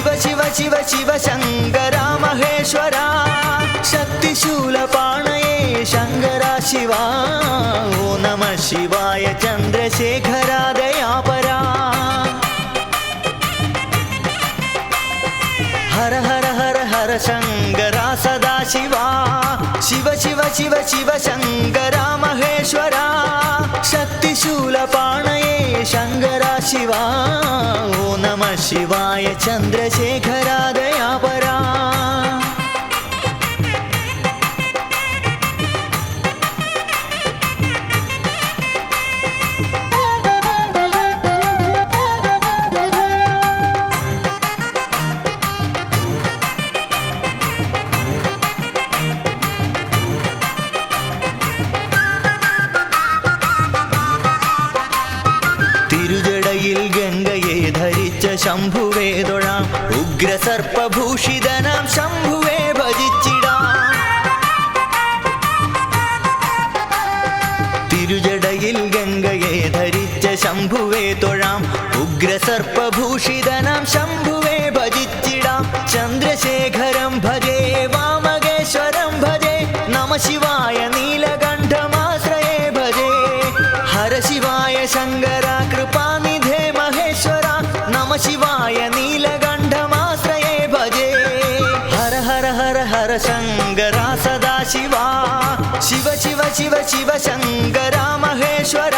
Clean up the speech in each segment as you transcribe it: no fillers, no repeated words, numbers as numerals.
शिव शिव शिव शिव शङ्करा महेश्वरा शक्तिशूलपाणये शङ्करा शिवा ॐ नमः शिवाय चन्द्रशेखरा दयापरा हर हर हर हर शङ्करा सदा शिवा शिव शिव शिव शिव शङ्करा महेश्वरा शक्तिशूलपाणये शङ्करा शिवा ॐ नमः शिवाय चन्द्रशेखरा दयापरा गंगये धरिच शंभुवे തൊഴാം ഉഗ്രസർപ്പഭൂഷിതനാം ശംഭുവേ ഭജിച്ചിടാം തിരുജടയിൽ ഗംഗയെ ധരിച്ച ശംഭുവേ തൊഴാം ഉഗ്രസർപ്പഭൂഷിതനാം ശംഭുവേ ഭജിച്ചിടാം ചന്ദ്രശേഖരം ഭജേ വാമകേശ്വരം ഭജേ നമ ശിവായ നീലകണ്ഠമാശ്രയേ ഭജേ ഹര ശിവായ ശങ്കര കൃപാനിധേ മഹേശ്വര നമ ശിവായ നീലകണ്ഠമാശ്രയേ ഭജേ ഹര ഹര ഹര ഹര ശങ്കര സദാ ശിവാ ശിവ ശിവ ശിവ ശിവ ശങ്കര മഹേശ്വര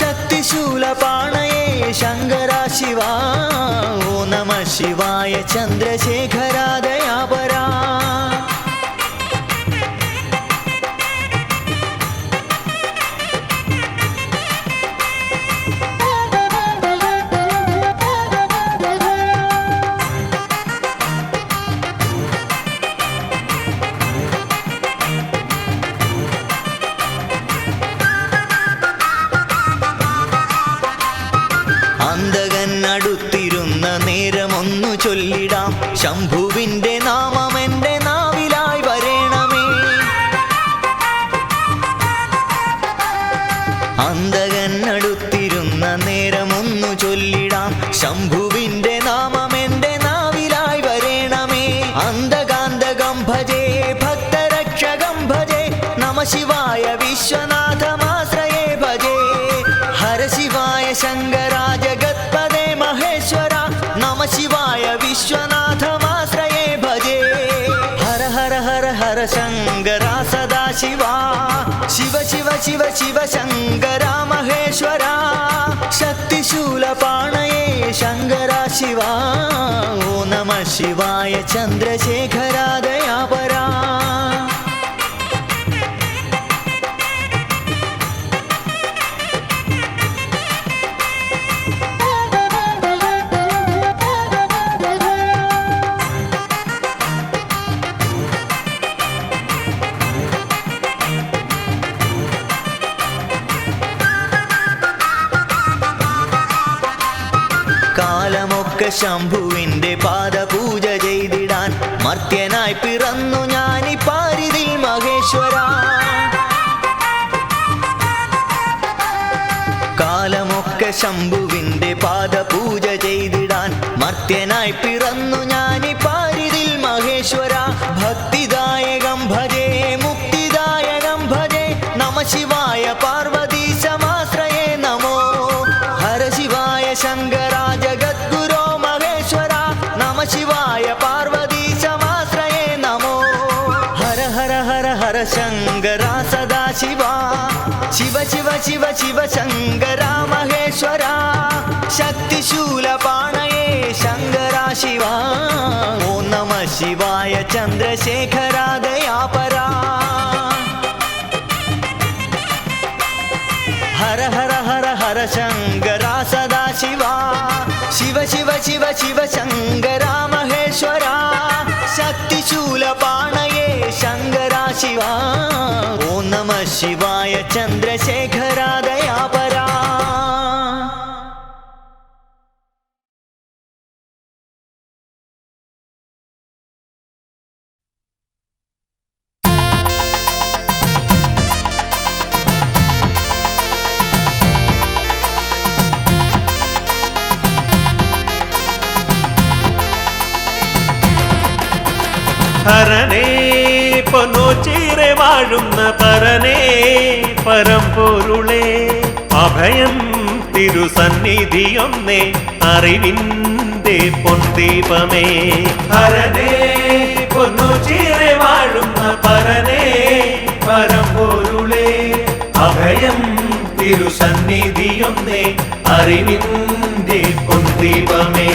ശക്തിശൂലപാണയേ ശങ്കര ശിവാ ഓ നമ ശിവായ ചന്ദ്രശേഖര ദയാപരാ അടുത്തിരുന്ന നേരമൊന്നു ചൊല്ലിടാം ശംഭുവിന്റെ നാമം എൻ്റെ നാവിലായി വരേണമേ അന്തകൻ അടുത്തിരുന്ന നേരമൊന്നു ചൊല്ലിടാം ശംഭുവിന്റെ നാമം എൻ്റെ നാവിലായി വരേണമേ അന്തകാന്തകം ഭജേ ഭക്തരക്ഷകം ഭജേ നമ ശിവായ വിശ്വനാഥമാശ്രയേ ഭജേ ഹര ശിവായ ശങ്കരാ ജഗത്പദേ മഹേശ്വര നമ ശിവായ വിശ്വനാഥമാശ്രയേ ഭജേ ഹര ഹര ഹര ഹര ശങ്കര സദാ ശിവാ ശിവ ശിവ ശിവ ശിവ ശങ്കര മഹേശ്വര ശക്തിശൂലപാണയേ ശങ്കര ശിവാ ഓ നമ ശിവായ ചന്ദ്രശേഖര ദയാപരാ കാലമൊക്കെ ശംഭുവിന്റെ പാദപൂജ ചെയ്തിടാൻ മർത്യനായി പിറന്നു ഞാനി പാരിതിൽ മഹേശ്വര കാലമൊക്കെ ശംഭുവിന്റെ പാദപൂജ ചെയ്തിടാൻ മർത്യനായി പിറന്നു ഞാനി പാരിതിൽ മഹേശ്വര ഭക്തിദായകം ഭജേ മുക്തിദായകം ഭജേ നമ ശിവായ പാർവതീശമാശ്രയേ നമോ ഹര ശിവായ ശങ്കര ജഗദ്ഗുരോ മഹേശ്വര നമ ശിവായ പാർവതീശമാശ്രയേ നമോ ഹര ഹര ഹര ഹര ശങ്കര സദാ ശിവാ ശിവ ശിവ ശിവ ശിവ ശങ്കര മഹേശ്വര ശക്തിശൂലപാണയേ ശങ്കര ശിവാ ഓ നമ ശിവായ ചന്ദ്രശേഖര ദയാപരാ ഹര ഹര ഹര ഹര ശങ്കര സദാ ശിവാ ശിവ ശിവ ശിവ ശിവ ശങ്കര മഹേശ്വര ശക്തിശൂലപാണയേ ശങ്കര ശിവാ ഓ നമ ശിവായ ചന്ദ്രശേഖര ദയാപരാ ഹരനേ പൊന്നോച്ചീറെ വാഴുന്ന പരനേ പരമ്പൊരുളേ അഭയം തിരുസന്നിധിയൊന്നേ അറിവിൻ്റെ പൊൻദീപമേ ഹരനേ പൊന്നോച്ചീറെ വാഴുന്ന പരനേ പരമ്പൊരുളേ അഭയം തിരുസന്നിധിയൊന്നേ അറിവിൻ്റെ പൊൻദീപമേ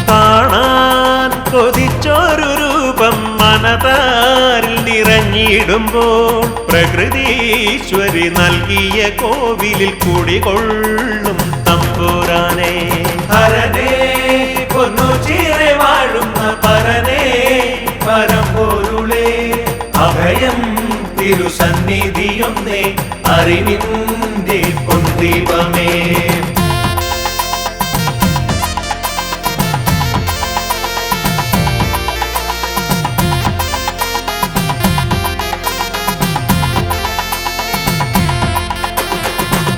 കാണാൻ കൊതിച്ചൊരു രൂപം മനതാരിൽ നിറഞ്ഞിടുമ്പോൾ പ്രകൃതീശ്വരി നൽകിയ കോവിലിൽ കുടികൊള്ളും തമ്പുരാനേ ഹരനേ പൊന്നോച്ചീറെ വാഴുന്ന പരനേ പരമ്പൊരുളേ അഭയം തിരുസന്നിധിയൊന്നേ അറിവിൻ്റെ പൊൻദീപമേ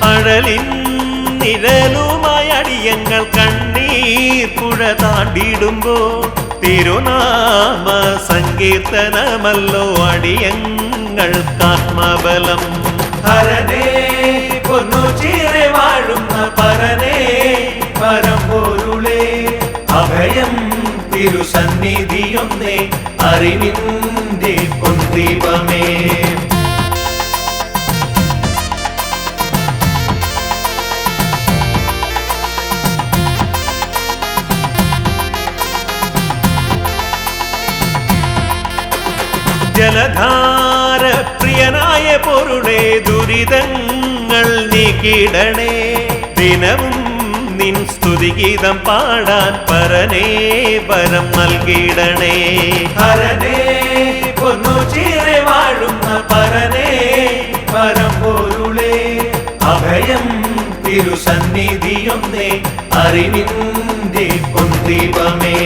അഴലിൻ നിഴലുമായി അടിയങ്ങൾ കണ്ണീർ പുഴ താണ്ടിടുമ്പോൾ തിരുനാമ സങ്കീർത്തനമല്ലോ അടിയങ്ങൾക്കാത്മബലം ഹരനേ പൊന്നോച്ചീറെ വാഴുന്ന പരനേ പരമ്പൊരുളേ അഭയം തിരുസന്നിധിയൊന്നേ അറിവിൻ്റെ പൊൻദീപമേ ജലധാര പ്രിയനായ പൊരുളേ ദുരിതങ്ങൾ നീക്കിടണേ ദിനവും നിൻ സ്തുതിഗീതം പാടാൻ പരനേ വരം നൽകിടണേ ഹരനേ പൊന്നോച്ചീറെ വാഴുന്ന പരനേ പരമ്പൊരുളേ അഭയം തിരുസന്നിധിയൊന്നേ അറിവിൻ്റെ പൊൻദീപമേ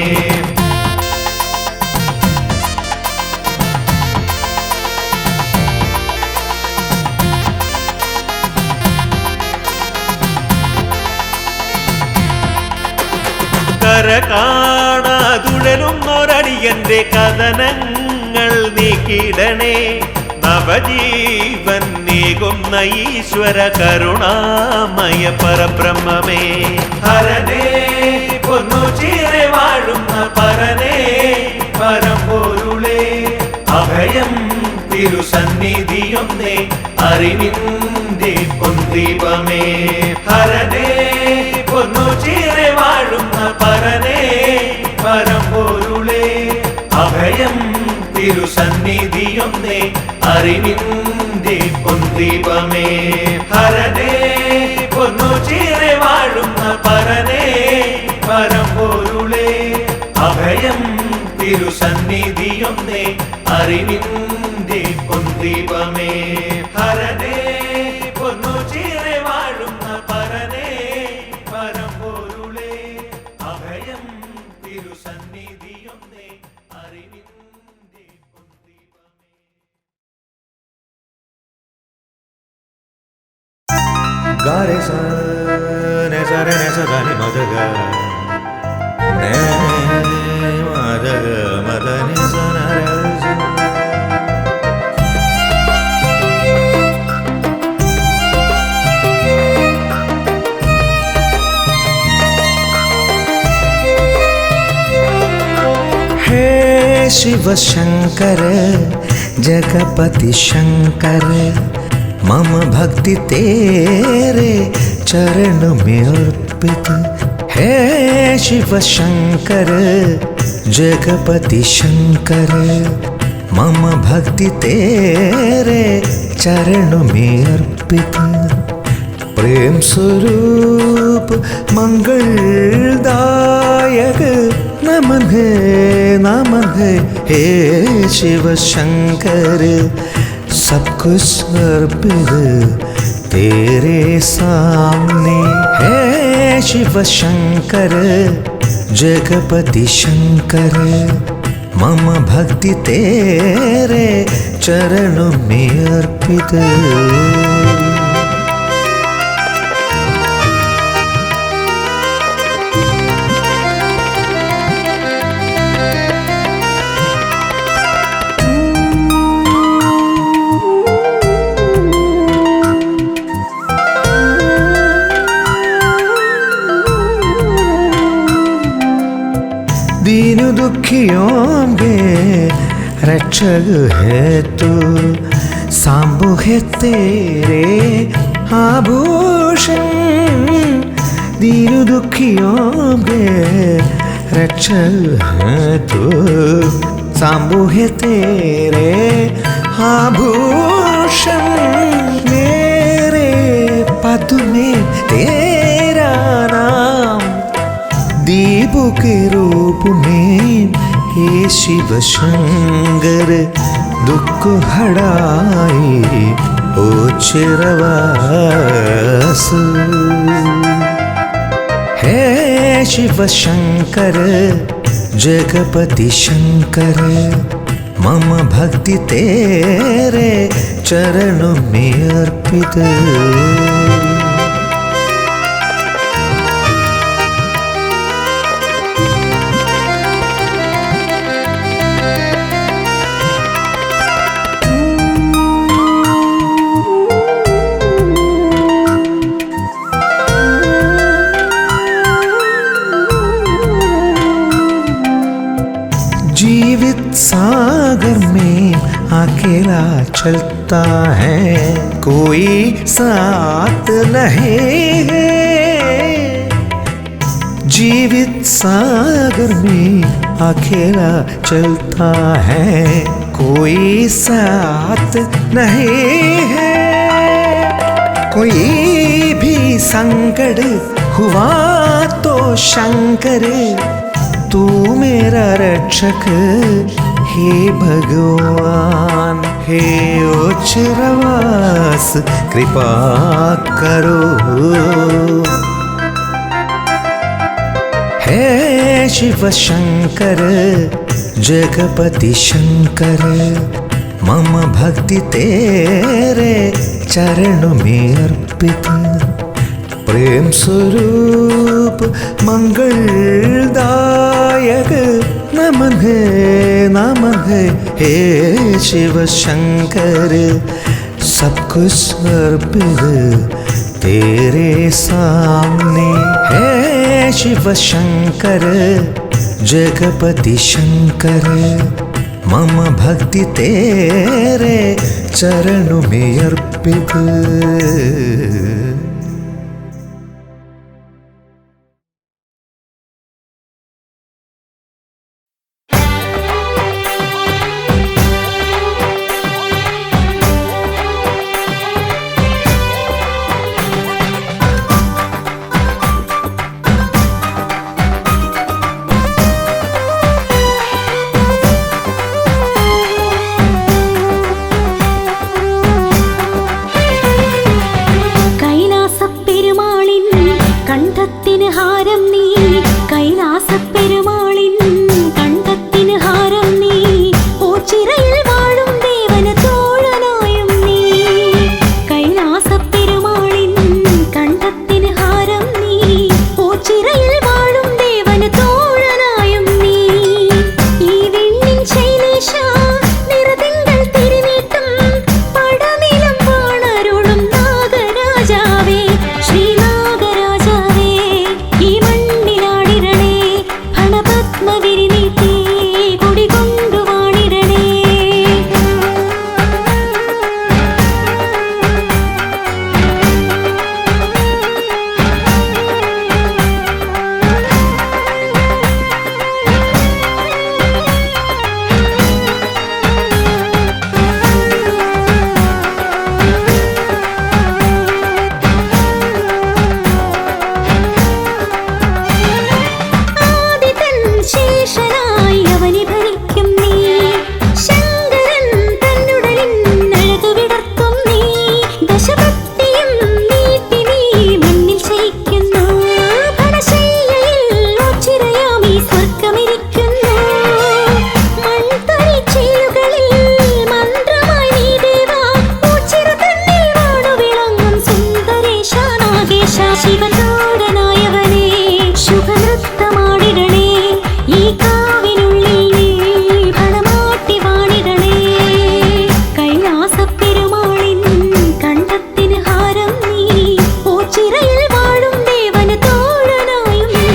കാണാതുഴലുന്നൊരടിയന്റെ കഥനങ്ങൾ നീക്കിടണേ നവജീവൻ നീകുന്ന ഈശ്വര കരുണാമയ പരബ്രഹ്മമേ ഹരനേ പൊന്നോച്ചീറെ വാഴുന്ന പരനേ പരമ്പൊരുളേ അഭയം തിരുസന്നിധിയൊന്നേ അറിവിൻ്റെ പൊൻദീപമേ ഹരനേ പൊന്നോച്ചീറെ വാഴുന്ന പരനേ പരമ്പൊരുളേ അഭയം തിരുസന്നിധിയൊന്നേ അറിവിൻ്റെ പൊൻദീപമേ ഹരനേ പൊന്നോച്ചീറെ വാഴുന്ന പരനേ പരമ്പൊരുളേ അഭയം തിരുസന്നിധിയൊന്നേ അറിവിൻ്റെ പൊൻദീപമേ ഹരനേ പൊന്നോച്ചീറെ വാഴുന്ന പരനേ പരമ്പൊരുളേ അഭയം തിരുസന്നിധിയൊന്നേ അറിവിൻ്റെ പൊൻദീപമേ ഗാരെ സ നെ സ രെ നെ സ ധ നി മ ധ ഗ നെ മ ധ ഗ മ ധ നി സ ന ര സ हे शिव शंकर जगपति शंकर मम भक्ति तेरे चरण में अर्पित हे शिव शंकर जगपति शंकर मम भक्ति तेरे चरण में अर्पित प्रेम स्वरूप मंगलदायक नमन है हे शिव शंकर सब कुछ अर्पित तेरे सामने हे शिव शंकर जगपति शंकर मम भक्ति तेरे चरणों में अर्पित। दीन दुखियों के रक्षक है तू, सांबो है तेरे आभूषण। दीन दुखियों के रक्षक है तू, सांबो है तेरे आभूषण। मेरे पद में तेरा नाम दीप के रूप में हे शिव शंकर, दुख हड़ाए ओ चिरवास। हे शिव शंकर जगपति शंकर, मम भक्ति तेरे चरणों में अर्पित। जीवित सागर में अकेला चलता है, कोई साथ नहीं है। जीवित सागर में अकेला चलता है, कोई साथ नहीं है। कोई भी संकट हुआ तो शंकर, तू मेरा रक्षक हे भगवान। हे ओचरवास कृपा करो। हे शिव शंकर जगपति शंकर, मम भक्ति तेरे चरणों में अर्पित। प्रेम स्वरूप मंगलदायक नमन है हे शिव शंकर। सब कुछ अर्पित तेरे सामने। हे शिव शंकर जगपति शंकर, मम भक्ति तेरे चरणों में अर्पित। ശൈലേശ ശിവതോരനായവനേ ശുഭനൃത്തമാടിടണേ ഈ കാവിനുള്ളിൽ നീ ഭണമാട്ടി വാണിടണേ കൈലാസപ്പെരുമാളിൻ കണ്ടത്തിന് ഹാരം നീ ഓച്ചിറയിൽ വാഴും ദേവന് തോഴനായും നീ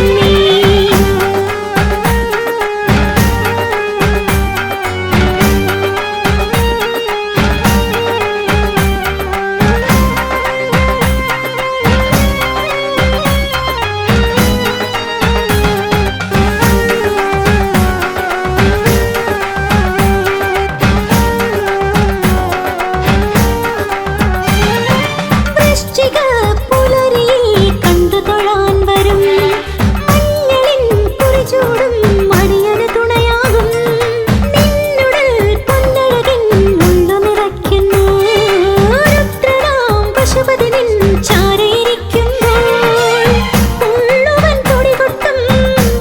വൃശ്ചിക പുലരിയിൽ കണ്ടു തൊഴാൻ വരും മഞ്ഞളിൻ കുറിചൂടും മടിയന് തുണയാകും നിന്നുടൽ പൊന്നഴകിൻ ഉള്ളു നിറയ്ക്കുന്നു രുദ്രനാം പശുപതി നിൻ ചാരയിരിക്കുമ്പോൾ ഉള്ളുവൻ കൊടികൊട്ടും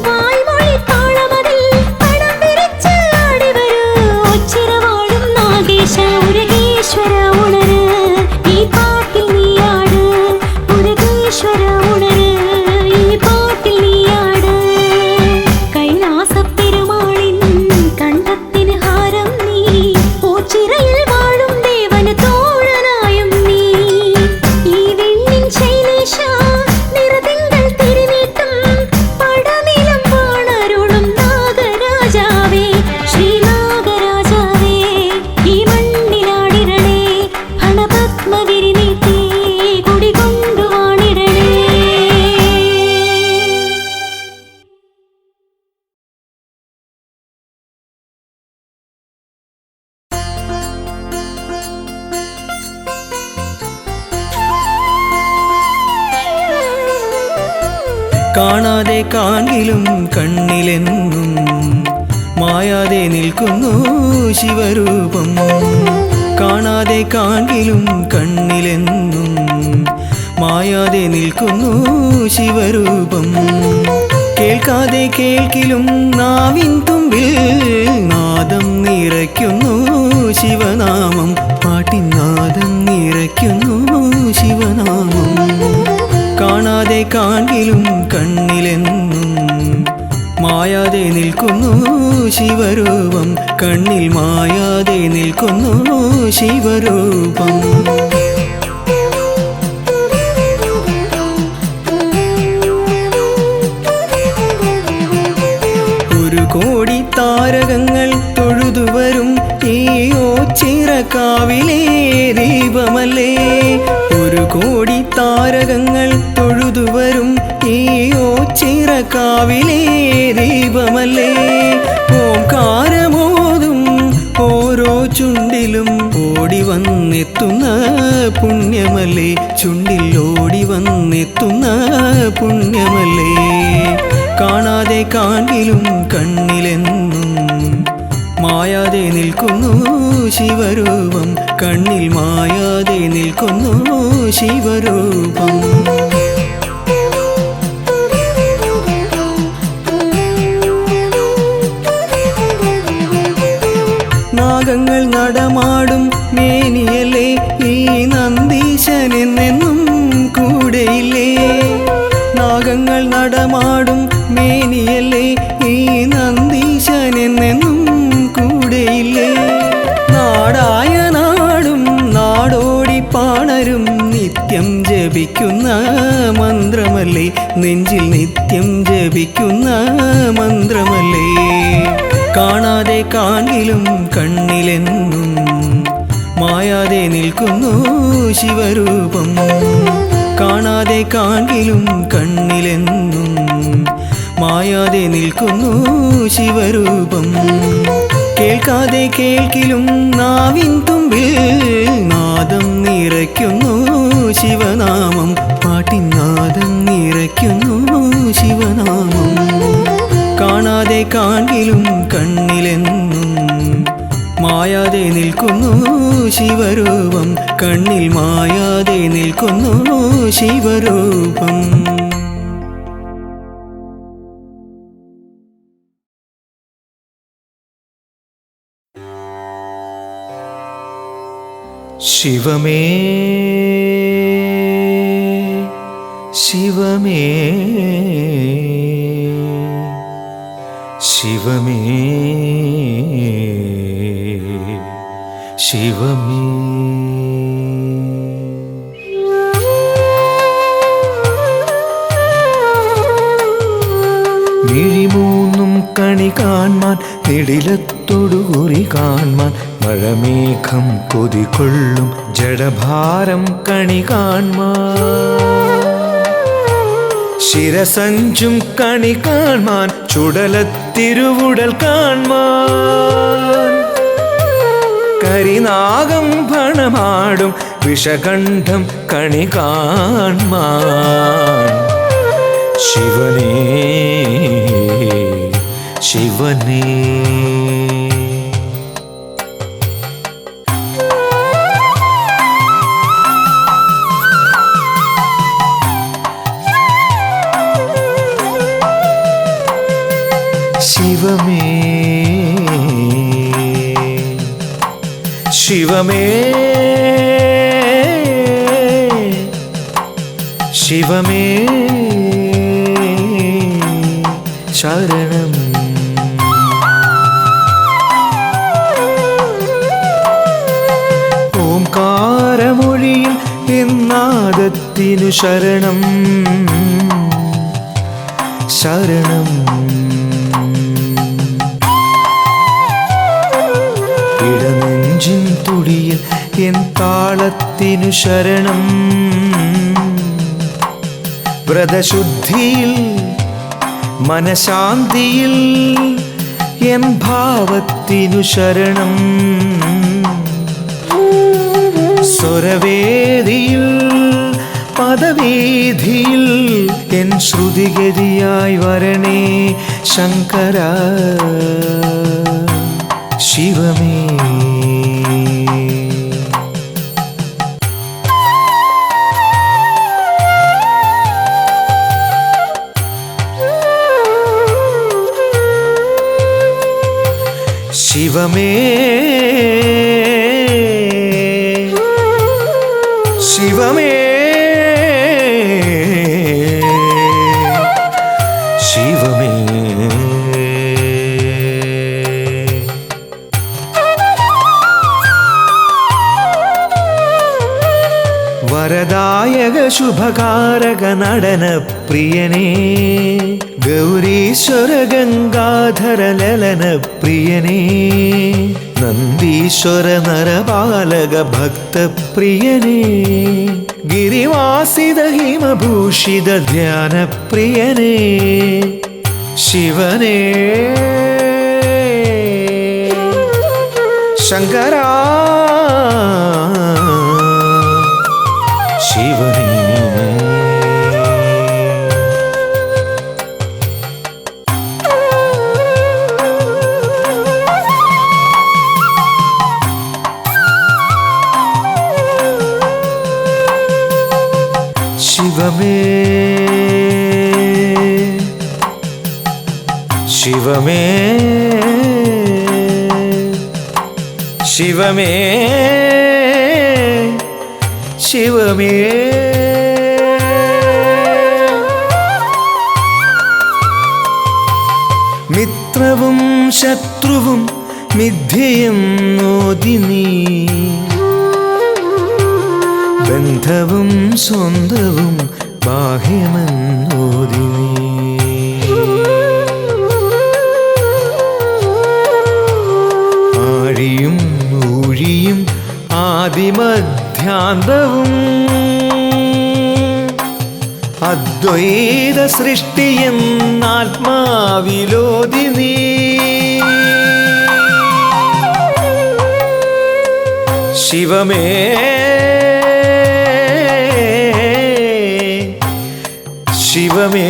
വായ്മൊഴി താളമതിൽ പണം വിരിച്ച് ആടിവരൂ ഒച്ചിറ വാഴും നാഗേശ മുരുകേശ്വര ഉണര് ഈ പാട്ടിൽ നീയാട് മുരുകേശ്വര ഉണര് ഈ പാട്ടിൽ നീയാട് കൈലാസപ്പെരുമാളിൻ കണ്ടത്തിന് ഹാരം നീ ഓച്ചിറയിൽ വാഴും ദേവന് തോഴനായും നീ ഈ വെണ്ണിൻ ശൈലേശ നിറതിങ്കൾ തിരിനീട്ടും പടനിലം വാണരുളും നാഗരാജാവേ ശ്രീനാഗരാജാവേ ഈ മണ്ണിലാടിടണേ ഹണപത്മ വിരിനീട്ടി കുടികൊണ്ടു വാണിടണേ കാണാതെ കാണിലും കണ്ണിലെന്നും മായാതെ നിൽക്കുന്നു ശിവരൂപം കാണാതെ കാണിലും കണ്ണിലെന്നും മായാതെ നിൽക്കുന്നു ശിവരൂപം കേൾക്കാതെ കേൾക്കിലും നാവിൻ തുമ്പിൽ നാദം നിറയ്ക്കുന്നു ശിവനാമം പാട്ടിൻ നാദം നിറയ്ക്കുന്നു ശിവനാമം കാണാതെ കാണിലും കണ്ണിലെന്നും മായാതെ നിൽക്കുന്നു ശിവരൂപം കണ്ണിൽ മായാതെ നിൽക്കുന്നു ശിവരൂപം ഒരു കോടി താരകങ്ങൾ തൊഴുതുവരും ഈ ഓച്ചിറക്കാവിലെ ദീപമല്ലേ ഒരു കോടി താരകങ്ങൾ തൊഴുതുവരും ഈ ഓച്ചിറക്കാവിലെ ദീപമല്ലേ ഓംകാരമോതും ഓരോ ചുണ്ടിലും ഓടി വന്നെത്തുന്ന പുണ്യമല്ലേ ചുണ്ടിൽ ഓടി വന്നെത്തുന്ന പുണ്യമല്ലേ കാണാതെ കാണിലും കണ്ണിലെന്നും മായാതെ നിൽക്കുന്നു ശിവരൂപം കണ്ണിൽ മായാതെ നിൽക്കുന്നു ശിവരൂപം നാഗങ്ങൾ നടമാടും മേനിയല്ലേ ഈ നന്ദീശനെന്നെന്നും കൂടെയില്ലേ നാഗങ്ങൾ നടമാടും മേനിയല്ലേ ഈ നന്ദീശനെന്നെന്നും കൂടെയില്ലേ നാടായ നാടും നാടോടി പാണരും നിത്യം ജപിക്കുന്ന മന്ത്രമല്ലേ നെഞ്ചിൽ നിത്യം ജപിക്കുന്ന മന്ത്രമല്ലേ കാണാതെ കാണിലും കണ്ണിലെന്നും മായാതെ നിൽക്കുന്നു ശിവരൂപം കാണാതെ കാണിലും കണ്ണിലെന്നും മായാതെ നിൽക്കുന്നു ശിവരൂപം കേൾക്കാതെ കേൾക്കിലും നാവിൻ തുമ്പിൽ നാദം നിറയ്ക്കുന്നു ശിവനാമം പാട്ടിൻ നാദം നിറയ്ക്കുന്നു ശിവനാമം കാണാതെ കാണിലും കണ്ണിലെന്നും മായാതെ നിൽക്കുന്നു ശിവരൂപം കണ്ണിൽ മായാതെ നിൽക്കുന്നു ശിവരൂപം ശിവമേ ശിവമേ ശിവമേ ശിവമേ. മിഴിമൂന്നും കണി കാൺമാൻ നെടിലത്തൊടുകുറി കാൺമാൻ മഴമേഘം കൊതികൊള്ളും ജഡഭാരം കണി കാൺമാൻ ശിരസഞ്ചും കണി കാൺമാൻ ചുടലത്തിരുവുടൽ കാൺമാൻ കരിനാഗം ഭണമാടും വിഷകണ്ഠം കണി കാൺമാൻ ശിവനേ ശിവനേ. ശിവമേ ശിവമേ ശിവമേ ശരണം. ഓംകാരമൊഴിയിൽ എന്നാദത്തിനു ശരണം ശരണം. ഇടനെഞ്ചിൻ തുടിയിൽ എൻ താളത്തിനു ശരണം വ്രതശുദ്ധിയിൽ മനശാന്തിയിൽ എൻ ഭാവത്തിനു ശരണം സ്വരവേദിയിൽ പദവേദിയിൽ എൻ ശ്രുതിഗതിയായി വരണേ ശങ്കര ശിവമേ. ശിവമേ ശിവമേ ശിവമേ. വരദായക ശുഭകാരക നടന പ്രിയനേ ഗൗരീശ്വര ഗംഗാധര ലലന പ്രിയനേ നന്ദീശ്വര നരപാലക ഭക്തപ്രിയനേ ഗിരിവാസിത ഹിമഭൂഷിത ധ്യാന പ്രിയനേ ശിവനേ ശങ്കരാ ശിവനേ. ശിവമേ ശിവമേ ശിവമേ ശിവമേ. മിത്രവും ശത്രുവും മിഥ്യയെന്നോതി നീ ബന്ധവും സ്വന്തവും ബാഹ്യമെന്നോതി നീ ആഴിയും ഊഴിയും ആദിമധ്യാന്തവും അദ്വൈത സൃഷ്ടിയെന്നാത്മാവിലോതി നീ ശിവമേ ശിവമേ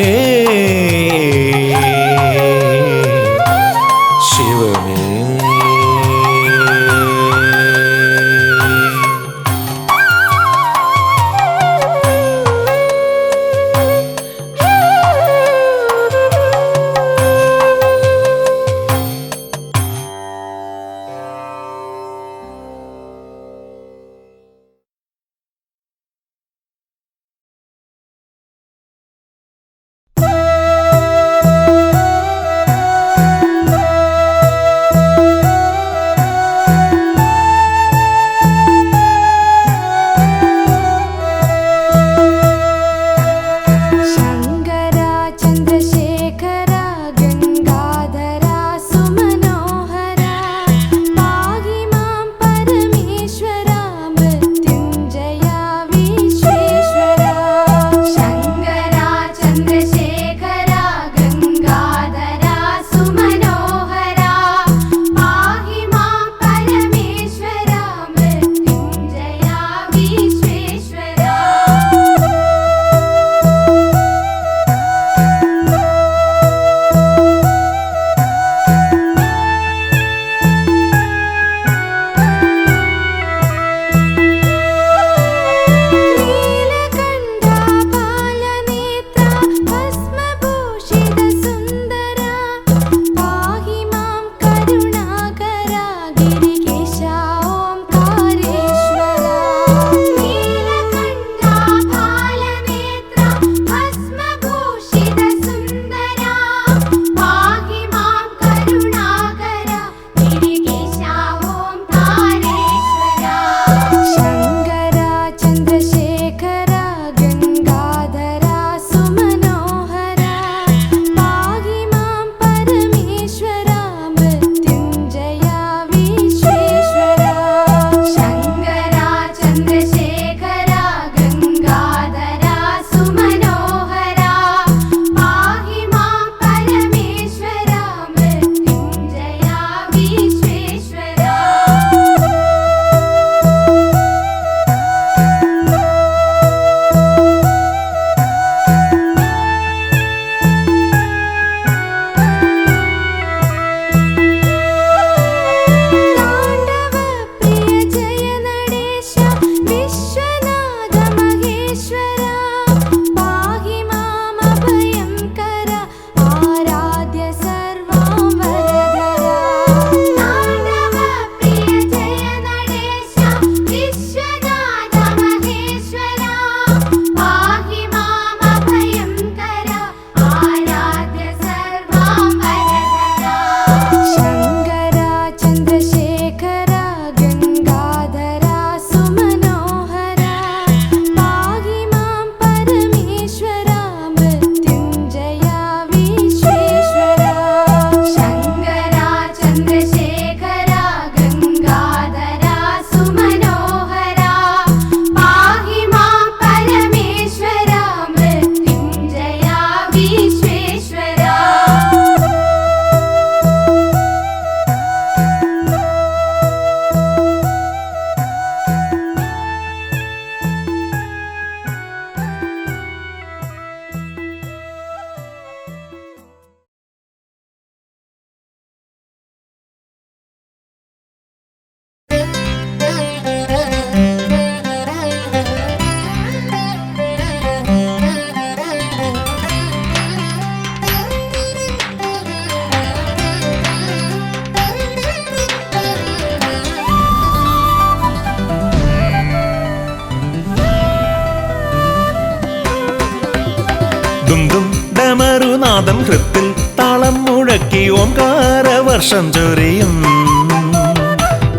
ഡമരുനാദം ഹൃത്തിൽ താളം മുഴക്കി ഓംകാരവർഷം ചൊരിയും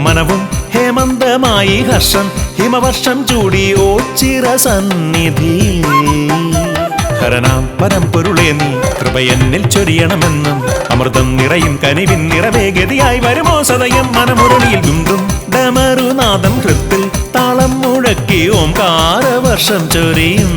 മനവും ഹേമന്തമായി ഹർഷം ഹിമവർഷം ചൂടി ഓച്ചിറ സന്നിധിയിൽ ഹരനാം പരമ്പൊരുളേ നീ കൃപയെന്നിൽ ചൊരിയണമെന്നും അമൃതം നിറയും കനിവിൻ നിറവേഗതിയായി വരുമോ സദയം മനമുരളിയിൽ ദുംദും ഡമരുനാദം ഹൃത്തിൽ താളം മുഴക്കി ഓംകാരവർഷം ചൊരിയും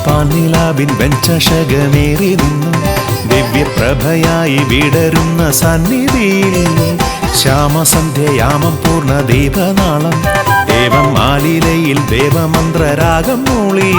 പാൽനിലാവിൻ വെഞ്ചഷകമേറി നിന്നു ദിവ്യപ്രഭയായി വിടരുന്ന സന്നിധിയിൽ ശ്യാമസന്ധ്യയാമം പൂർണ്ണ ദീപനാളം ദേവം ആലിലയിൽ ദേവമന്ത്രരാഗം മൂളി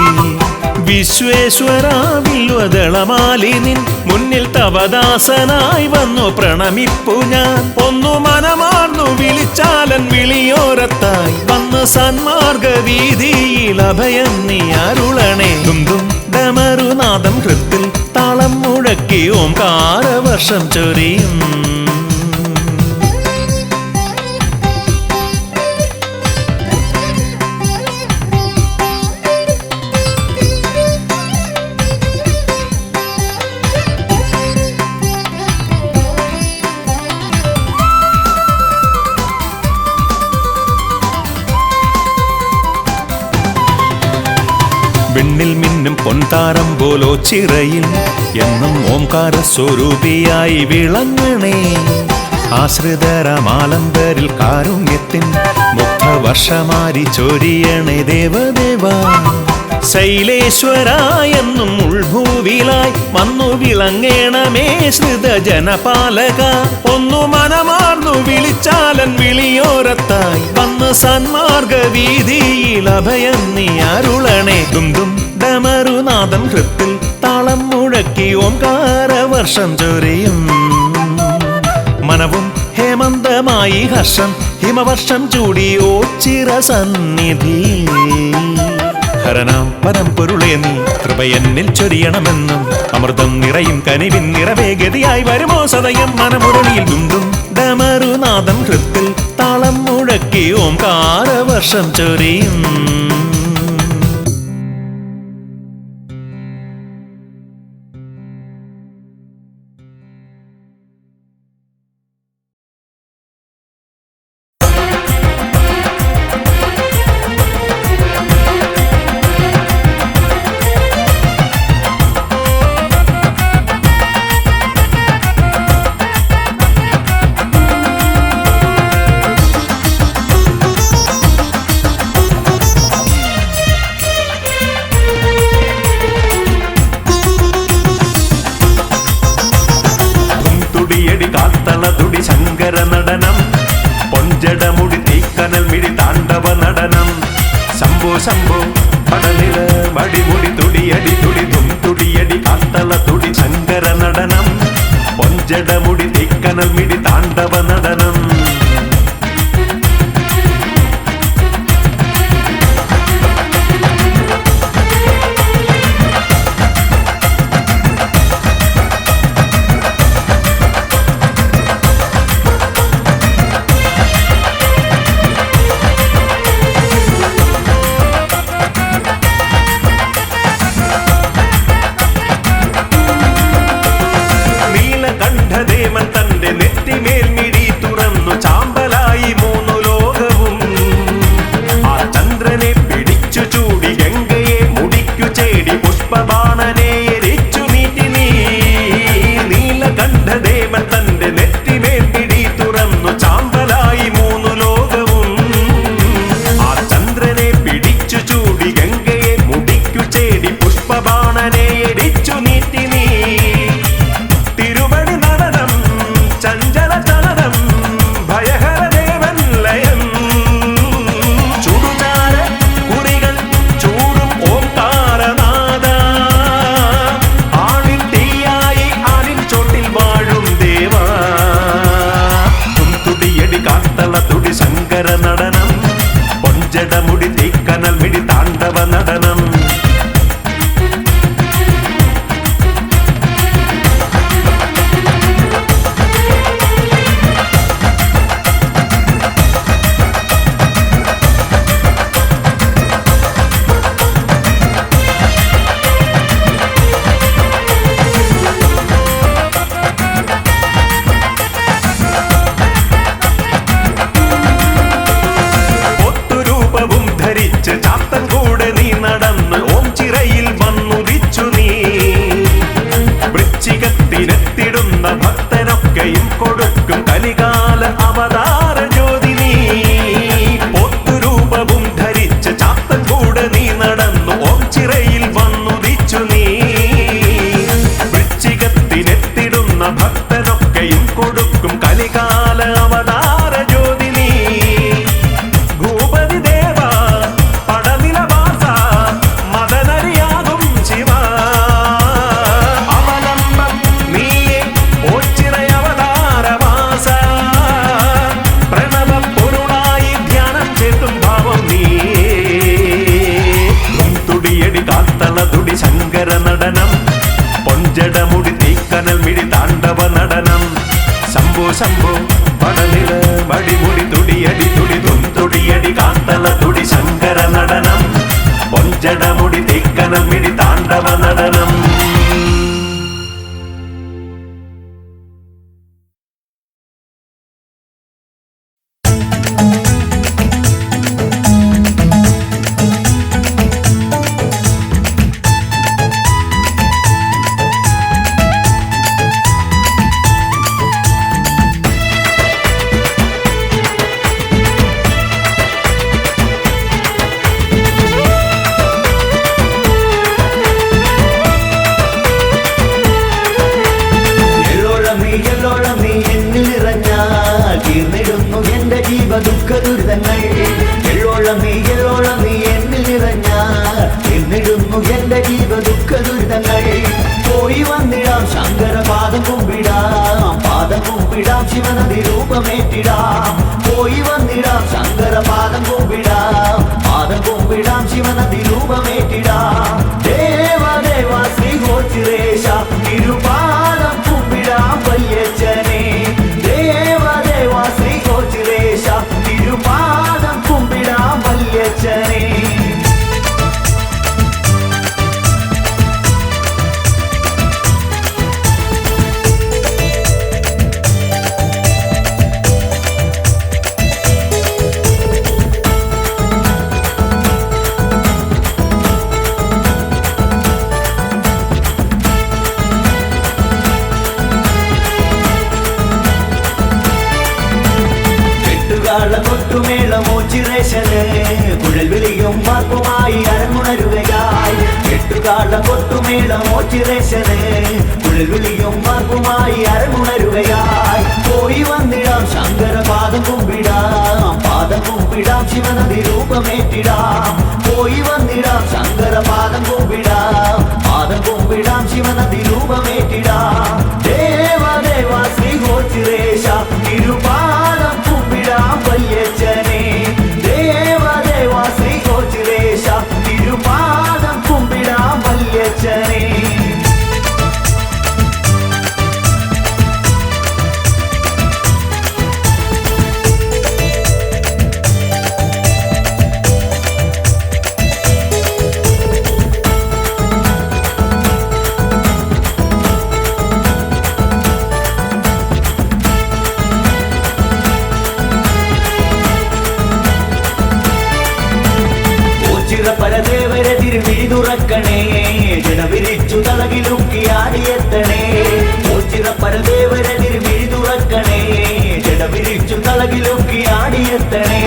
വിശ്വേശ്വരാവില്വദളമാലിനിൻ മുന്നിൽ തവദാസനായി വന്നു പ്രണമിപ്പു ഞാൻ ഒന്നു മനമാർന്നു വിളിച്ചാലൻ വിളിയോരത്തായി വന്ന് സന്മാർഗവീതിയിൽ അഭയം നീ അരുളണേ ദുംദും ഡമരുനാദം ഹൃത്തിൽ താളം മുഴക്കി ഓംകാരവർഷം ചൊരിയും വിണ്ണിൽ മിന്നും പൊൻതാരം പോലോ ചിറയിൽ എന്നും ഓംകാര സ്വരൂപിയായി വിളങ്ങണേ ആശ്രിതരമാലംബരിൽ കാരുണ്യത്തിൻ മുഗ്ധവർഷമാരി ചൊരിയണേ ദേവദേവ ശൈലേശ്വര എന്നും ഉൾഭൂവിലായി വന്നു വിളങ്ങേണമേ ശ്രിതജനപാലക ഒന്നു മനമാർന്നു വിളിച്ചാലൻ വിളിയോരത്തായി വന്ന് സന്മാർഗവീതിയിൽ അഭയം നീ അരുളണേ ദുംദും ഡമരുനാദം ഹൃത്തിൽ താളം മുഴക്കി ഓംകാരവർഷം ചൊരിയും മനവും ഹേമന്തമായി ഹർഷം ഹിമവർഷം ചൂടി ഓച്ചിറ സന്നിധിയിൽ ഹരനാം പരമ്പൊരുളേ നീ കൃപയെന്നിൽ ചൊരിയണമെന്നും അമൃതം നിറയും കനിവിൻ നിറവേഗതിയായി വരുമോ സദയം മനമുരളിയിൽ ദുംദും ഡമരുനാദം ഹൃത്തിൽ താളം മുഴക്കി ഓംകാരവർഷം ചൊരിയും കാത്തളതുടി ശങ്കര നടനം പൊഞ്ചടമുടി തീക്കനൽ മിഴി താണ്ഡവ നടനം ശംഭോ ശംഭോ പടനില മടിമുടി തുടിയടി തുടിതും തുടിയടി കാത്തളതുടി ശങ്കര നടനം പൊഞ്ചടമുടി തീക്കനൽ മിഴി താണ്ഡവ നടനം നീലകണ്ഠദേവൻ തന്റെ നെറ്റിമേൽ മിഴി തുറന്നു ചാമ്പലായി മൂന്നു ലോകവും ആ ചന്ദ്രനെ പിടിച്ചു ചൂടി ഗംഗയെ മുടിക്കു ചേടി പുഷ്പബാണനെ എരിച്ചു നീട്ടി നീ നീലകണ്ഠദേവൻ തന്റെ നെറ്റിമേൽ മിഴി തുറന്നു ചാമ്പലായി മൂന്നു ലോകവും ആ ചന്ദ്രനെ പിടിച്ചു ചൂടി ഗംഗയെ മുടിക്കു ചേടി പുഷ്പബാണനെ എരിച്ചു നീട്ടി നീ തിരുവടി നടനം ചഞ്ചല ചലനം ഭയഹരദേവൻ ലയം ചുടുചാര കുറികൾ ചൂടും ഓംകാരനാദ ആണിൻ തീയായി ആണിൻ ചോട്ടിൽ വാഴും ദേവ തുടിയടി കാത്തളതുടി ശങ്കര നടനം പൊഞ്ചടമുടി തീക്കനൽ മിഴി താണ്ഡവ നടനം ഒത്തുരൂപവും ധരിച്ച് ചാത്തൻ കൂടെ നീ നടന്ന് ഓം ചിറയിൽ വന്നുദിച്ചു നീ വൃശ്ചികത്തിനെത്തിടുന്ന ഭക്തനൊക്കെയും കൊടുക്കും കലികാല അവതാര ജ്യോതി നീ ഒത്തുരൂപവും ധരിച്ച് ചാത്തൻ കൂടെ നീ നടന്നു ഓം ചിറയിൽ വന്നുദിച്ചു നീ വൃശ്ചികത്തിനെത്തിടുന്ന ഭക്തനൊക്കെയും കൊടുക്കും കലികാല അവതാര ജ്യോതി നീ ഭൂപതി ദേവ പടനിലവാസ മദനരിയാകും ശിവ അവലംബം നീയെ ഓച്ചിറയവതാരവാസ പ്രണവ പൊരുളായി ധ്യാനം ചെയ്തും ഭാവം നീ തുടിയടി കാത്തളതുടി ശങ്കര നടനം പൊഞ്ചടമുടി തീക്കനൽ മിഴി താണ്ഡവ നടനം ശംഭോ ശംഭോ പടനില മടിമുടി തുടിയടി തുടിതും തുടിയടി കാത്തളതുടി ശങ്കര നടനം പൊഞ്ചടമുടി തീക്കനൽ മിഴി താണ്ഡവ നടനം ദുഃഖദുരിതങ്ങൾ എള്ളോളം നീ എന്നിൽ നിറഞ്ഞാൽ എന്നിടുന്നു എന്റെ ജീവ ദുഃഖദുരിതങ്ങൾ പോയി വന്നിടാം ശങ്കര പാദം കുമ്പിടാം ശിവനദി രൂപമേറ്റിടാം പോയി വന്നിടാം ശങ്കര പാദം കുമ്പിടാം ശിവനദി രൂപമേറ്റിടാം ദേവ ശ്രീഗോചിരേശ തിരുപാദം കുമ്പിടാം വല്യച്ഛനെ ദേവ ശ്രീഗോചിരേശ തിരുപാദം കുമ്പിടാം വല്യച്ഛനെ കൊട്ടുമേളമോച്ചിറേശന് കുഴൽ വിളിയും മാർപ്പുമായി അരങ്ങുണരുകയായി കെട്ടുകാള കൊട്ടുമേളമോച്ചിറേശന് കുഴൽ വിളിയും മാർപ്പുമായി അരങ്ങുണരുകയായി പോയി ശങ്കരപാദം കുമ്പിടാം പാദം കുമ്പിടാം ശിവനദി രൂപമേറ്റിടാം പോയി വന്നിടാം ശങ്കരപാദം കുമ്പിടാം പാദം കുമ്പിടാം ശിവനദി രൂപമേറ്റിടാം ദേവദേവ ശ്രീ ഗോചിരേശ തിരുപാദം കുമ്പിടാം വല്യച്ഛനെ ദേവദേവ ശ്രീ ഗോചിരേശ തിരുപാദം കുമ്പിടാം വല്യച്ഛനെ പരദേവരെ തിരുവിഴി തുറക്കണേ ജനവിരിച്ചു തളകിലുക്കിയാടിയെത്തണേ പരദേവരെ തിരുവിഴി തുറക്കണേ ജനവിരിച്ചു തളകിലുക്കിയാടിയെത്തണേ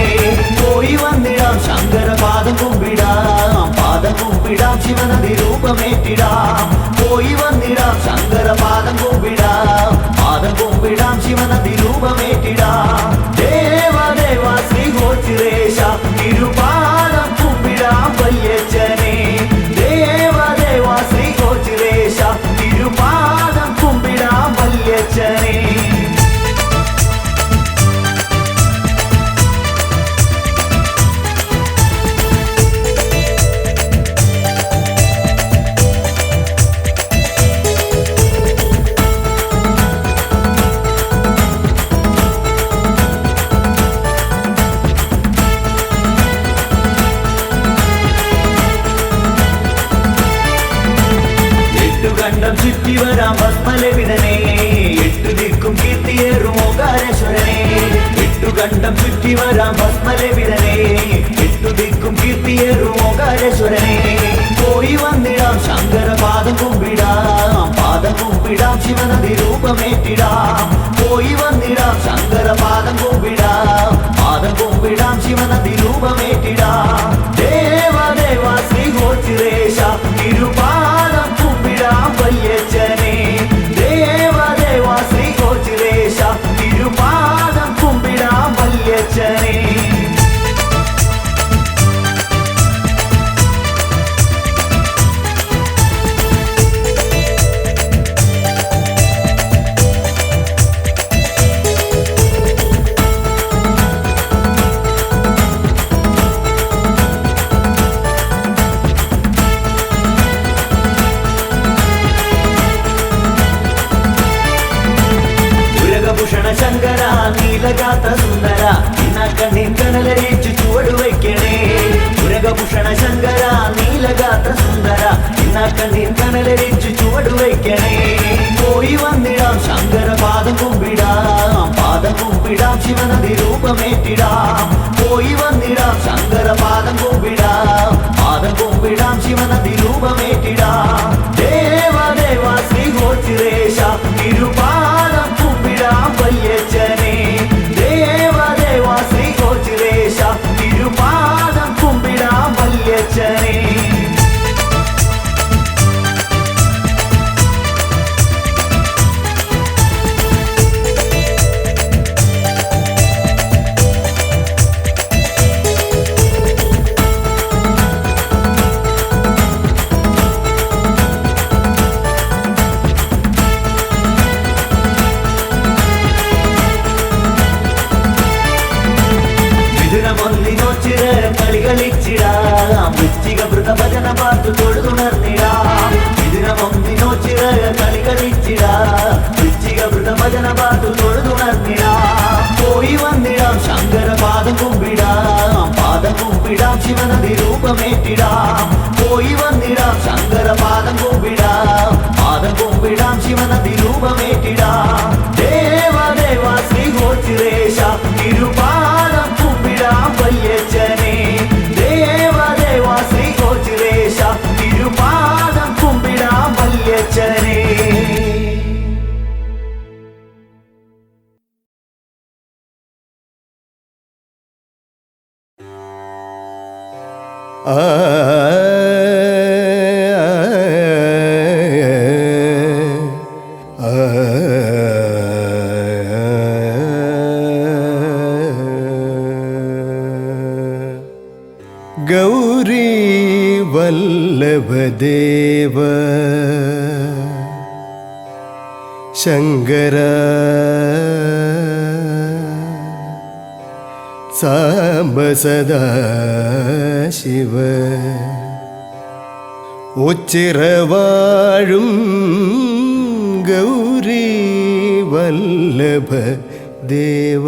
പോയി വന്നിടാം ശങ്കരപാദം കുമ്പിടാം പാദം കുമ്പിടാം ശിവനദി രൂപമേറ്റിടാം പോയി വന്നിടാം ശങ്കരപാദം കുമ്പിടാം പാദം കുമ്പിടാം ശിവനദി രൂപമേറ്റിടാം ദേവദേവ ശ്രീ ഗോചിരേശ തിരുപാദം കുമ്പിടാം വല്യച്ഛനെ ദേവദേവ ശ്രീ ഗോചിരേശ തിരുപാദം കുമ്പിടാം വല്യച്ഛനെ കണ്ടം ചുറ്റി വരാം ഭസ്മലവിതനെ എട്ടു ദിക്കും കീർത്തിയേറും ഓങ്കാരേശ്വരനെ എട്ടുകണ്ടം ചുറ്റി വരാം ഭസ്മലവിതനെ എട്ടു ദിക്കും കീർത്തിയേറും ഓങ്കാരേശ്വരനെ പോയി വന്നിടാം ശങ്കരപാദം കുമ്പിടാം പാദം കുമ്പിടാം ശിവനദി രൂപമേറ്റിടാം പോയി വന്നിടാം ശങ്കരപാദം കുമ്പിടാം പാദം കുമ്പിടാം ശിവനദി രൂപമേറ്റിടാം ദേവദേവ ശ്രീ ഗോചിരേശ തിരുപാദം കുമ്പിടാം വല്യച്ഛനെ ദേവദേവ ശ്രീ ഗോചിരേശ തിരുപാദം കുമ്പിടാം വല്യച്ഛനെ ശങ്കര നീലഗാത്ര സുന്ദര കണ്ണിൻ കനലരിച്ചു ചുവടു വയ്ക്കണേ ഉരകഭൂഷണ ശങ്കര നീലഗാത്ര സുന്ദര കണ്ണിൻ കനലരിച്ചു ചുവടു വയ്ക്കണേ പോയി വന്നിടാം ശങ്കരപാദം കുമ്പിടാം പാദം കുമ്പിടാം ശിവനദി രൂപമേറ്റിടാം പോയി വന്നിടാം ശങ്കരപാദം കുമ്പിടാം പാദം കുമ്പിടാം ശിവനദി രൂപമേറ്റിടാം ദേവദേവ ശ്രീ ഗോചിരേശ തിരുപാദം കുമ്പിടാം വല്യച്ഛനെ ദേവദേവ ശ്രീ ഗോചിരേശ തിരുപാദം കുമ്പിടാം വല്യച്ഛനെ കളികളിച്ചിടാം വൃശ്ചിക വൃതഭജന പാത്തു തൊഴുതുണർന്നിടാം ഇതിനമൊന്നിനോ ചിറക കളികളിച്ചിടാം വൃശ്ചിക വൃതഭജന പാത്തു തൊഴുതുണർന്നിടാം പോയി വന്നിടാം ശങ്കരപാദം കുമ്പിടാം പാദം കുമ്പിടാം ശിവനദി രൂപമേറ്റിടാം പോയി വന്നിടാം ശങ്കരപാദം കുമ്പിടാം പാദം കുമ്പിടാം ശിവനദി രൂപമേറ്റിടാം ദേവദേവ ശ്രീ ഗോചിരേശ തിരുപാദം കുമ്പിടാം വല്യച്ഛനെ ദേവദേവ ശ്രീ ഗോചിരേശ തിരുപാദം കുമ്പിടാം വല്യച്ഛനെ ഗൗരീ വല്ലഭദേവ ശങ്കര സാംബ സദാശിവ ഒച്ചിറവാഴും ഗൗരീ വല്ലഭ ദേവ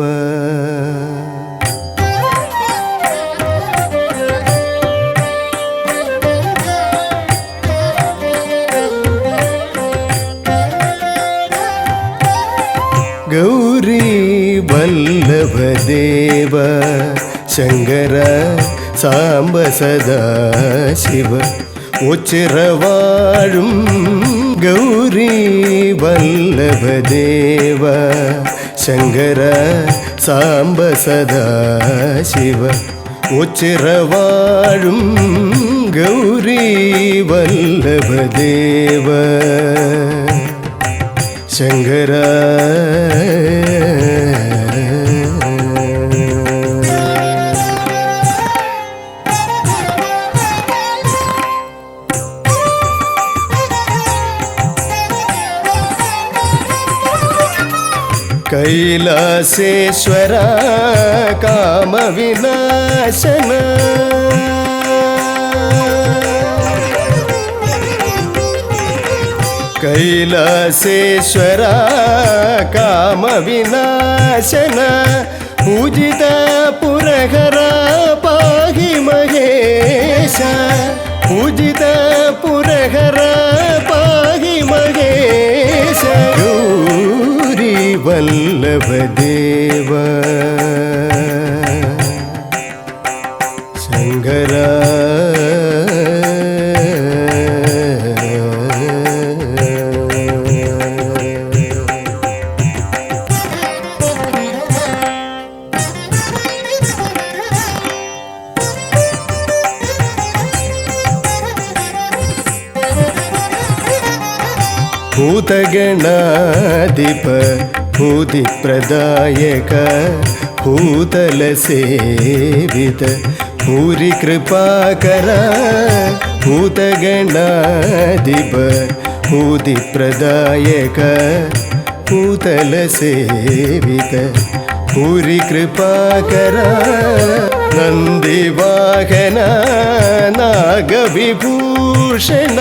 ഗൗരീ വല്ലഭദേവ ശങ്കര സാംബ സദാശിവ ഒച്ചിറവാഴും ഗൗരീ വല്ലഭദേവ ശങ്കര സാംബ സദാശിവ ഒച്ചിറവാഴും ഗൗരീ വല്ലഭദേവ ശങ്കര കൈലാസേശ്വര കാമവിനാശന കൈലാസേശ്വര കാമവിനാശന പൂജിത പുരഹര പാഹി മഹേശ പൂജിത പുരഹര പാഹി മഹേശ ഗൗരീ വല്ലഭദേവ ശങ്കര ഭൂതഗണാധിപ ഭൂതിപ്രദായക ഭൂതലസേവിത ഭൂരി കൃപാകര ഭൂതഗണാധിപ ഭൂതിപ്രദായക ഭൂതലസേവിത ഭൂരി കൃപാകര നന്ദിവാഹന നാഗവിഭൂഷണ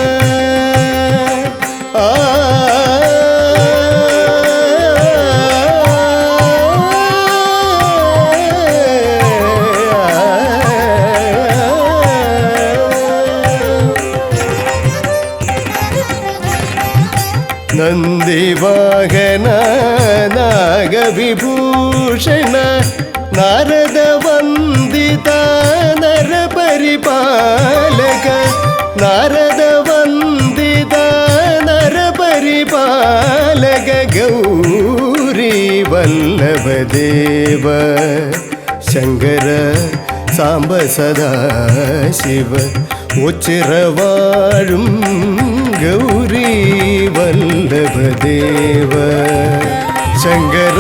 നന്ദിവാഹന നാഗവിഭൂഷണ നാരദവന്ദിത നരപരിപാലക നാരദവന്ദിത നരപരിപാലക ഗൗരീ വല്ലഭദേവ ശങ്കര സാംബ സദാശിവ ഒച്ചിറവാഴും ഗൗരീ വല്ലഭദേവ ശങ്കര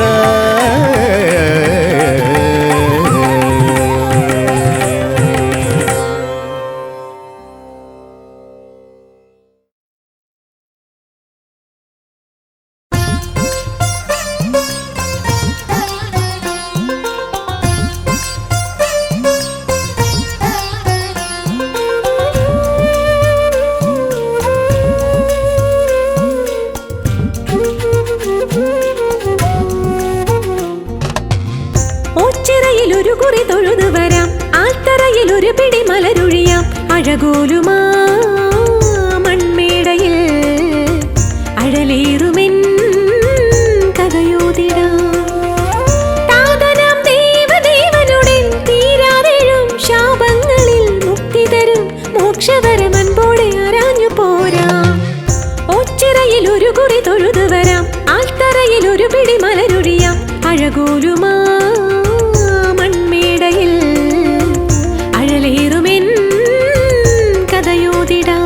അഴകോലുമാ മൺമേടയിൽ അഴലേറുമെൻ കഥയോതിടാം താതനാം ദേവദേവനുടെ തീരാതെഴും ശാപങ്ങളിൽ മുക്തി തരും മോക്ഷവരമൻപോടെ ആരാഞ്ഞു പോരാം ഓച്ചിറയിൽ ഒരു കുറി തൊഴുതു വരാം ആൽത്തറയിൽ ഒരു പിടി മലരൊഴിയാം അഴകോലുമാ മൺമേടയിൽ അഴലേറുമെൻ കഥയോതിടാം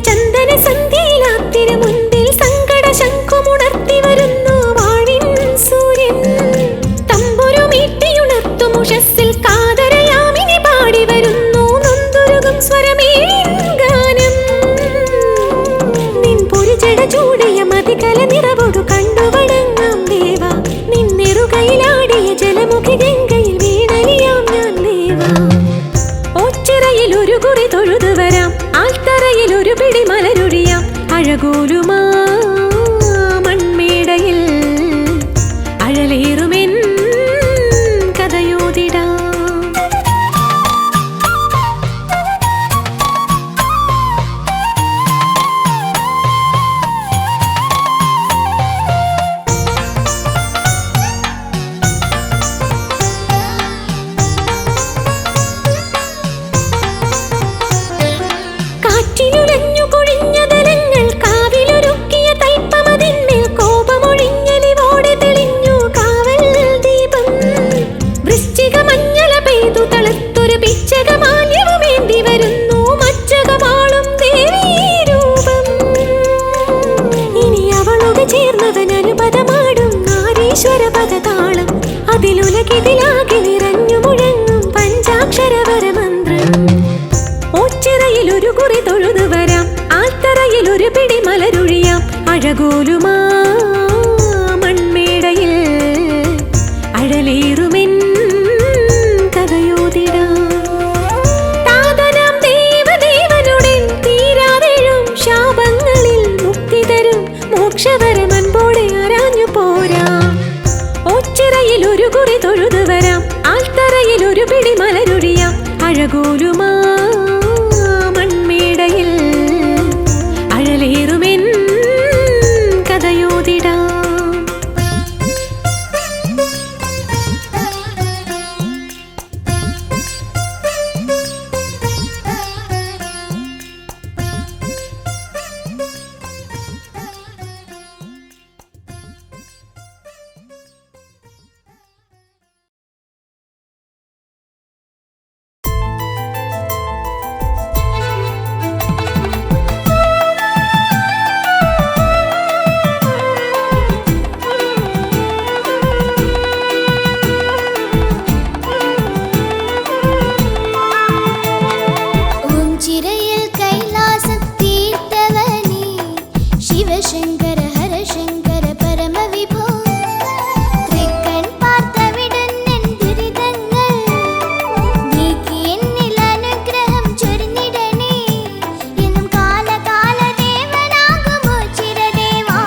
ചന്ദന സന്ധ്യയിലാത്തിനു മുൻപിൽ സങ്കട ശംഖുമുണർത്തി വരുന്നു വാഴിൻ സൂര്യൻ. തമ്പുരു മീട്ടിയുണർത്തും ഉഷസ്സിൽ കാതരയാമിനി പാടി വരുന്നു നൊന്തുരുകും സ്വരമേഴിൻ ഗാനം. നിൻ പൊരിജട ചൂടിയ മതികല നിറവൊടു കണ്ടുവടങ്ങാം ദേവ. നിന്നെറുകയിലാടിയ ജലമുഖി ഗംഗയിൽ വീണലിയാം ഞാൻ ദേവ. ഓച്ചിറയിൽ ഒരു കുറി തൊഴുതു വരാം, ആൽത്തറയിൽ ഒരു പിടി മലരൊഴിയാം. അഴകോലുമാ മൺമേടയിൽ അഴലേറുമെൻ കഥയോതിടാം. കാറ്റിലുലഞ്ഞു കൊഴിഞ്ഞ ദലങ്ങൾ കാവിലൊരുക്കിയ തൈപ്പമതിന്മേൽ കോപമൊഴിഞ്ഞലിവോടെ തെളിഞ്ഞു കാവൽ ദീപം. വൃശ്ചിക മഞ്ഞള പെയ്തു തളുത്തൊരു പിച്ചകമാല്യവുമേന്തി വരുന്നു മച്ചകമാളും ദേവീരൂപം. ഇനി അവളോട് ചേർന്നവൻ അനുപദമാടും നാരീശ്വര പദതാളം. അതിലുലകിതിലാകെ നിറഞ്ഞു മുഴങ്ങും പഞ്ചാക്ഷരവരമന്ത്രം. ഓച്ചിറയിൽ ഒരു കുറി തൊഴുതു വരാം, ആൽത്തറയിൽ ഒരു പിടി മലരൊഴിയാം. അഴകോലുമാ മൺമേടയിൽ അഴലേറുമെൻ കഥയോതിടാം. താതനാം ദേവദേവനുടൻ തീരാതെഴും ശാപങ്ങളിൽ മുക്തി തരും മോക്ഷവരമൻപോടെ ആരാഞ്ഞു പോരാ. ഓച്ചിറയിൽ ഒരു കുറി തൊഴുതു വരാം, ആൽത്തറയിൽ ഒരു പിടി മലരൊഴിയാം. അഴകോലുമാ മൺമേടയിൽ അഴലേറുമെൻ കഥയോതിടാം. ശിവശങ്കര ഹരശങ്കര പരമവിഭോ തൃക്കൺ പാർത്തവിടുന്നെൻ ദുരിതങ്ങൾ നീക്കി എന്നിൽ അനുഗ്രഹം ചൊരിഞ്ഞിടണേ എന്നും കാലകാല ദേവനാകുമോ ചിരദേവാ.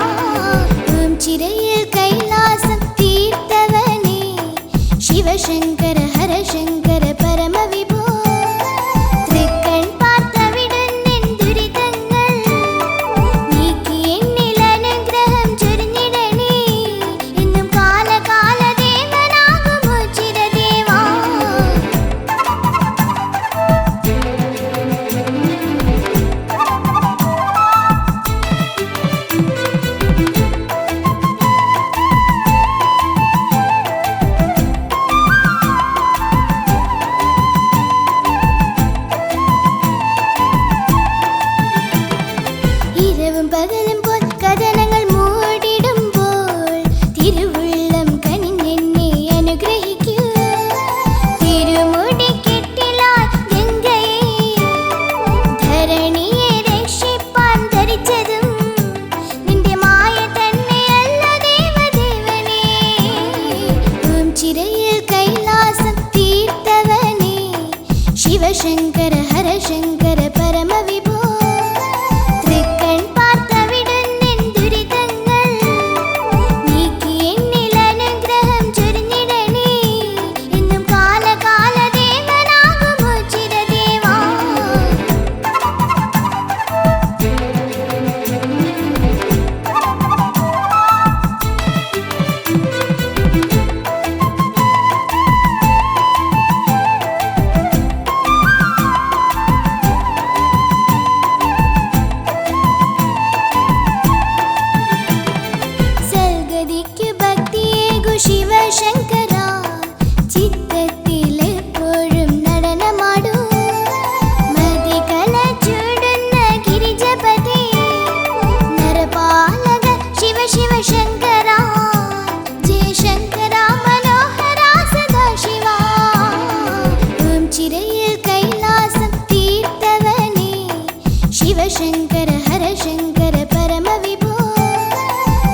ഹര ശങ്കര പരമവിഭോ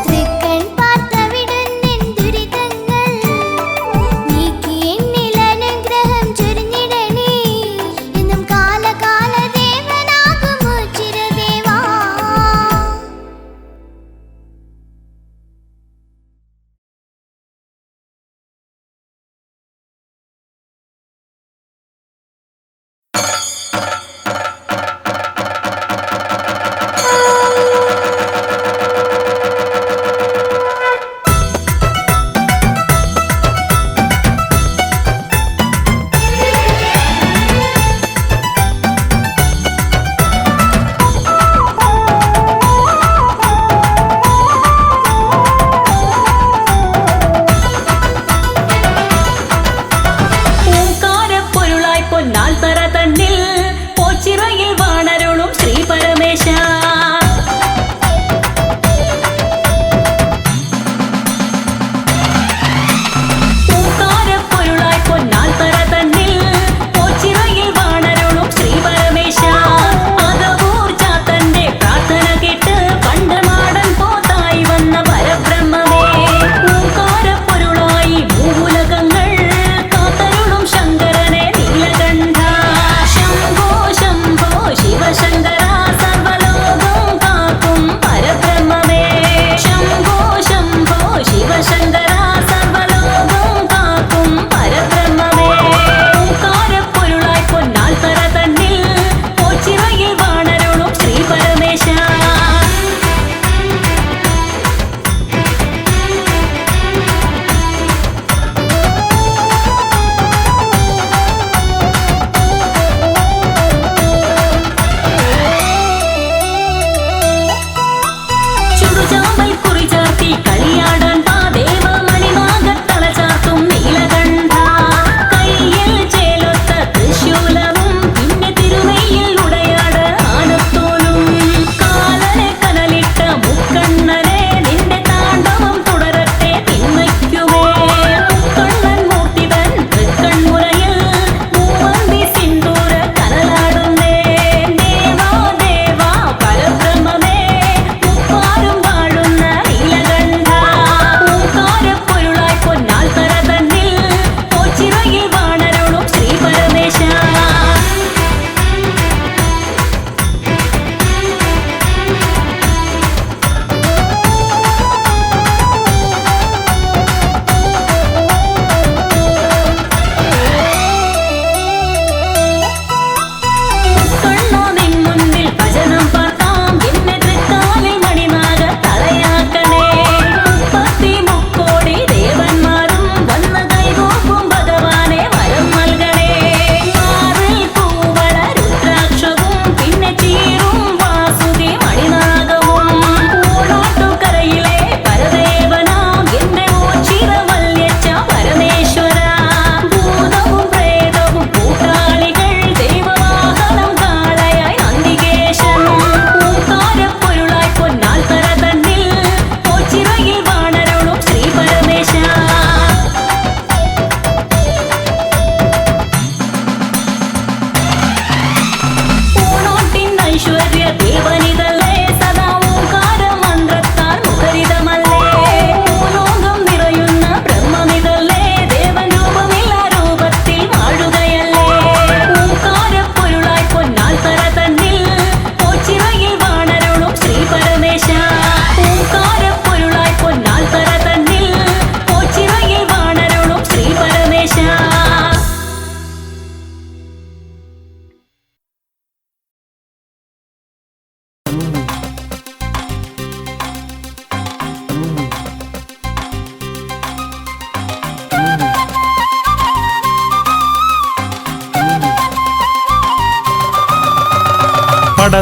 തൃക്കൺ പാർത്തവിടുന്നെൻ ദുരിതങ്ങൾ നീക്കി എന്നിൽ അനുഗ്രഹം ചൊരിഞ്ഞിടണേ എന്നും കാലകാല ദേവനാകുമോ ചിരദേവാ.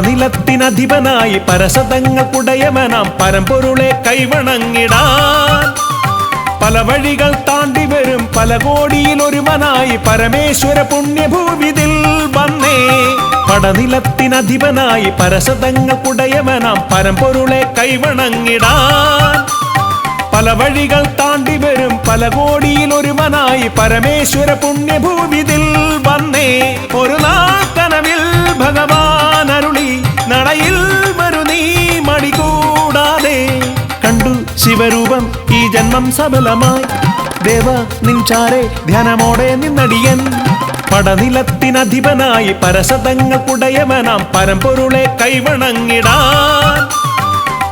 പടനിലത്തിനധിപനായി പരശതങ്ങൾക്കുടയമനാം പരമ്പൊരുളെ കൈവണങ്ങിടാൻ പല വഴികൾ താണ്ടി വരും പല കോടിയിൽ ഒരുവനായി പരമേശ്വര പുണ്യഭൂവിതിൽ വന്നേ. പടനിലത്തിനധിപനായി പരശതങ്ങൾക്കുടയമനാം പരമ്പൊരുളെ കൈവണങ്ങിടാൻ പല വഴികൾ താണ്ടി വരും പല കോടിയിൽ ഒരുവനായി പരമേശ്വര പുണ്യഭൂവിതിൽ വന്നേ. ഒരു നാൾ കനവിൽ ഭഗവാൻ അരുളി നടയിൽ ശിവരൂപം ഈ ജന്മം സഫലമായി ദേവ നിൻചാരെ ധ്യാനമോടെ നിന്നടിയൻ പടനിലത്തിനധിപനായി പരസതങ്ങൾക്കുടയവനാം പരമ്പൊരുളെ കൈവണങ്ങിടാൻ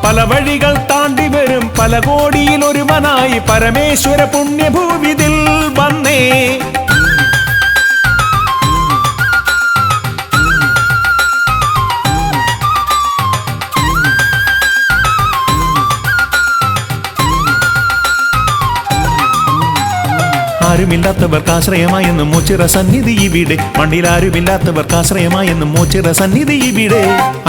പല വഴികൾ താണ്ടി വരും പല കോടിയിൽ ഒരുവനായി പരമേശ്വര പുണ്യഭൂവിതിൽ വന്നേ ആരുമില്ലാത്തവർക്ക് ആശ്രയമായെന്നും മോച്ചിറ സന്നിധി ഇവിടെ മണ്ണിലാരുമില്ലാത്തവർക്ക് ആശ്രയമായെന്നും മോച്ചിറ സന്നിധി ഇവിടെ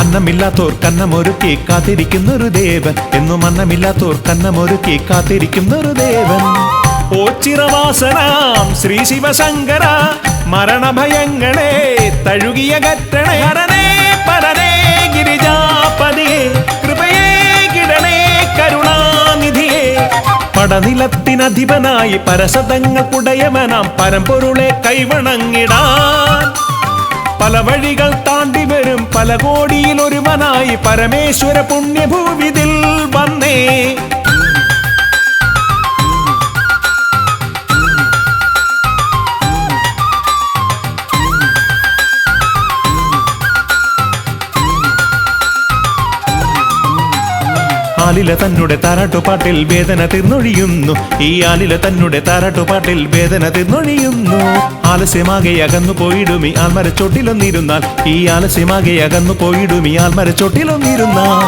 അന്നമില്ലാത്തോർ കന്നമൊരുക്കി കാത്തിരിക്കുന്നൊരു ദേവൻ എന്നും അന്നമില്ലാത്തോർ കന്നമൊരുക്കി കാത്തിരിക്കുന്നൊരു ദേവൻ ഓച്ചിറവാസനാം ശ്രീ ശിവശങ്കര മരണഭയങ്ങളെ തഴുകിയകറ്റണേ ഹരനേ പരനേ ഗിരിജാപതിയെ കൃപയേ കിടണേ കരുണാനിധിയെ പടനിലത്തിനധിപനായി പരസതങ്ങൾക്കുടയവനാം പരമ്പൊരുളെ കൈവണങ്ങിടാൻ പല വഴികൾ താണ്ടി വരും പല കോടിയിൽ ഒരുവനായി പരമേശ്വര പുണ്യഭൂവിതിൽ വന്നേ ആലില തന്നുടെ താരാട്ടുപാട്ടിൽ വേദന തീർന്നൊഴിയുന്നു ഈ ആലില തന്നുടെ താരാട്ടുപാട്ടിൽ വേദന തീർന്നൊഴിയുന്നു ആലസ്യമാകെ അകന്നു പോയിടുമി ആൽമരച്ചോട്ടിലൊന്നിരുന്നാൽ ഈ ആലസ്യമാകെ അകന്നു പോയിടുമി ആൽമരച്ചോട്ടിലൊന്നിരുന്നാൽ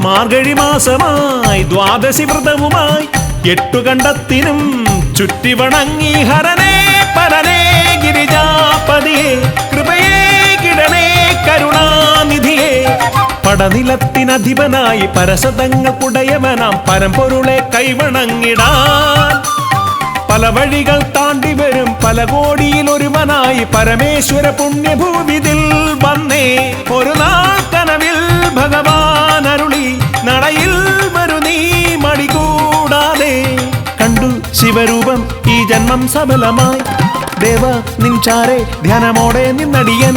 മാർഗഴി മാസമായി ദ്വാദശി വ്രതവുമായി 8 കണ്ടത്തിനും ചുറ്റി വണങ്ങി ഹരനേ പരനേ ഗിരിജാപതിയെ കൃപയേ കിടണേ കരുണാനിധിയെ പടനിലത്തിനധിപനായി പരസതങ്ങൾക്കുടയവനാം പരമ്പൊരുളെ കൈവണങ്ങിടാൻ പല വഴികൾ താണ്ടി വരും പല കോടിയിൽ ഒരുവനായി പരമേശ്വര പുണ്യഭൂവിതിൽ വന്നേ ഒരു നാൾ കനവിൽ ഭഗവാൻ അരുളി നടയിൽ വരു നീ മടികൂടാതെ കണ്ടു ശിവരൂപം ഈ ജന്മം സഫലമായി ദേവ നിൻചാരെ ധ്യാനമോടെ നിന്നടിയൻ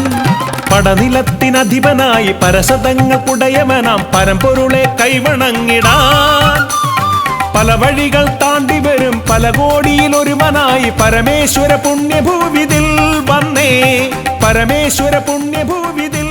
പടനിലത്തിനധിപനായി പരസതങ്ങൾക്കുടയവനാം പരമ്പൊരുളെ കൈവണങ്ങിടാൻ പല വഴികൾ താണ്ടി വരും പല കോടിയിൽ ഒരുവനായി പരമേശ്വര പുണ്യഭൂവിതിൽ വന്നേ പരമേശ്വര പുണ്യഭൂവിതിൽ